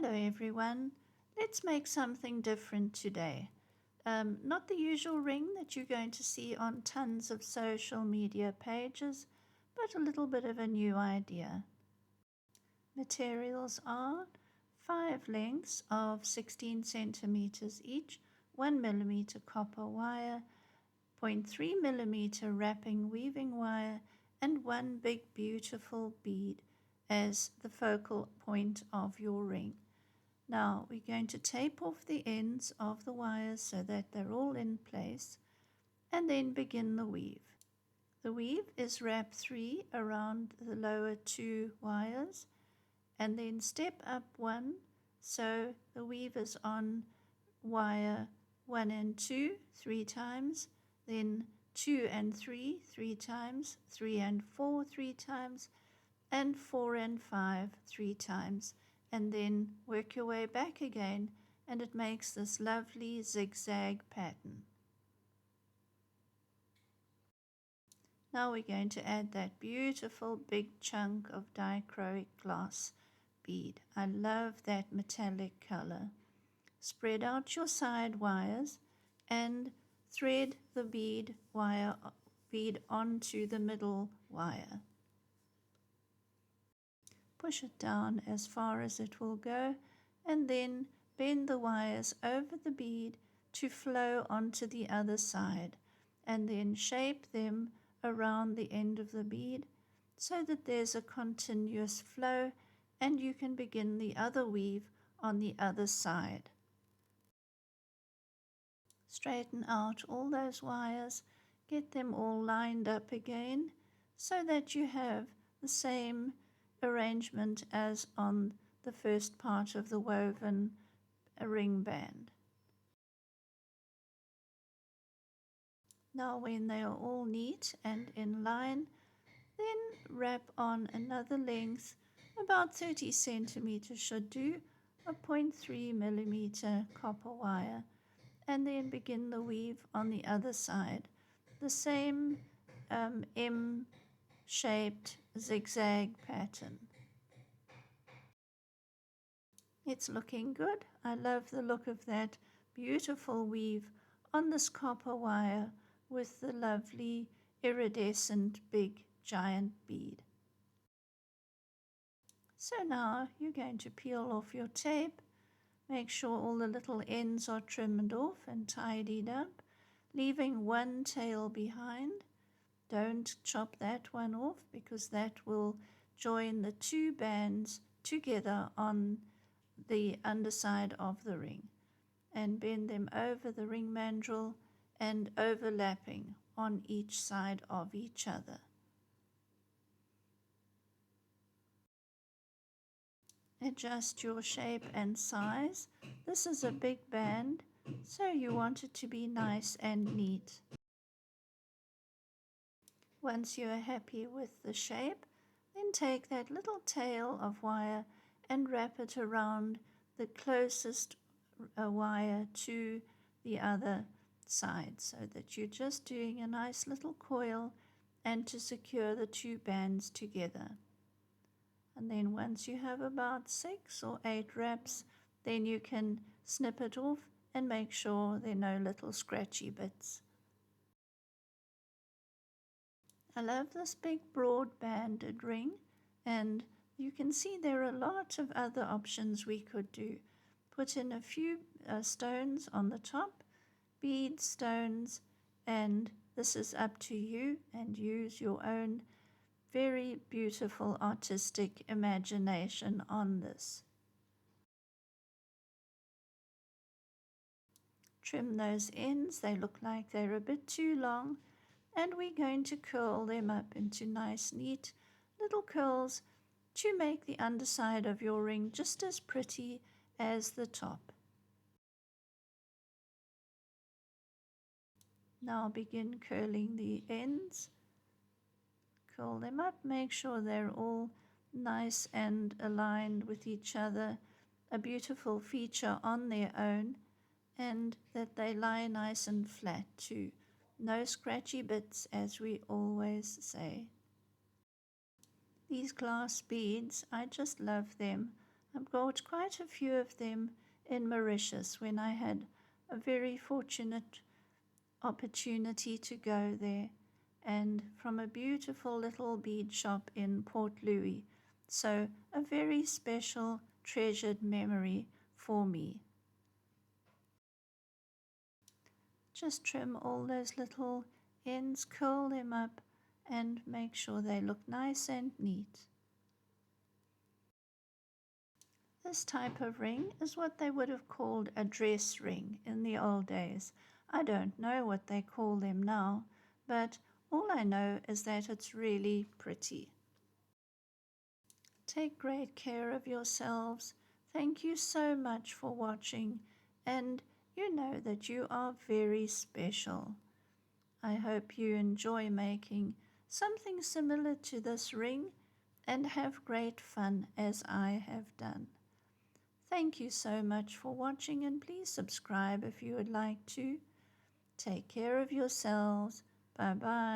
Hello everyone, let's make something different today. Not the usual ring that you're going to see on tons of social media pages, but a little bit of a new idea. Materials are 5 lengths of 16 centimeters each, 1 millimeter copper wire, 0.3 millimeter wrapping weaving wire, and one big beautiful bead as the focal point of your ring. Now we're going to tape off the ends of the wires so that they're all in place and then begin the weave. The weave is wrap 3 around the lower 2 wires and then step up 1, so the weave is on wire 1 and 2 3 times, then 2 and 3 3 times, 3 and 4 3 times, and 4 and 5 3 times, and then work your way back again, and it makes this lovely zigzag pattern. Now we're going to add that beautiful big chunk of dichroic glass bead. I love that metallic color. Spread out your side wires and thread the bead onto the middle wire. Push it down as far as it will go, and then bend the wires over the bead to flow onto the other side, and then shape them around the end of the bead so that there's a continuous flow, and you can begin the other weave on the other side. Straighten out all those wires, get them all lined up again so that you have the same arrangement as on the first part of the woven ring band. Now when they are all neat and in line, then wrap on another length, about 30 centimeters should do, a 0.3 millimeter copper wire, and then begin the weave on the other side. The same M-shaped zigzag pattern. It's looking good. I love the look of that beautiful weave on this copper wire with the lovely iridescent big giant bead. So now you're going to peel off your tape. Make sure all the little ends are trimmed off and tidied up, leaving one tail behind. Don't chop that one off because that will join the two bands together on the underside of the ring, and bend them over the ring mandrel and overlapping on each side of each other. Adjust your shape and size. This is a big band, so you want it to be nice and neat. Once you are happy with the shape, then take that little tail of wire and wrap it around the closest wire to the other side, so that you're just doing a nice little coil and to secure the two bands together. And then once you have about 6 or 8 wraps, then you can snip it off and make sure there are no little scratchy bits. I love this big broad banded ring, and you can see there are a lot of other options we could do. Put in a few stones on the top, bead stones, and this is up to you, and use your own very beautiful artistic imagination on this. Trim those ends, they look like they're a bit too long, and we're going to curl them up into nice neat little curls to make the underside of your ring just as pretty as the top. Now begin curling the ends. Curl them up, make sure they're all nice and aligned with each other, a beautiful feature on their own, and that they lie nice and flat too. No scratchy bits, as we always say. These glass beads, I just love them. I bought quite a few of them in Mauritius when I had a very fortunate opportunity to go there, and from a beautiful little bead shop in Port Louis. So, a very special, treasured memory for me. Just trim all those little ends, curl them up, and make sure they look nice and neat. This type of ring is what they would have called a dress ring in the old days. I don't know what they call them now, but all I know is that it's really pretty. Take great care of yourselves. Thank you so much for watching, and you know that you are very special. I hope you enjoy making something similar to this ring and have great fun as I have done. Thank you so much for watching, and please subscribe if you would like to. Take care of yourselves. Bye bye.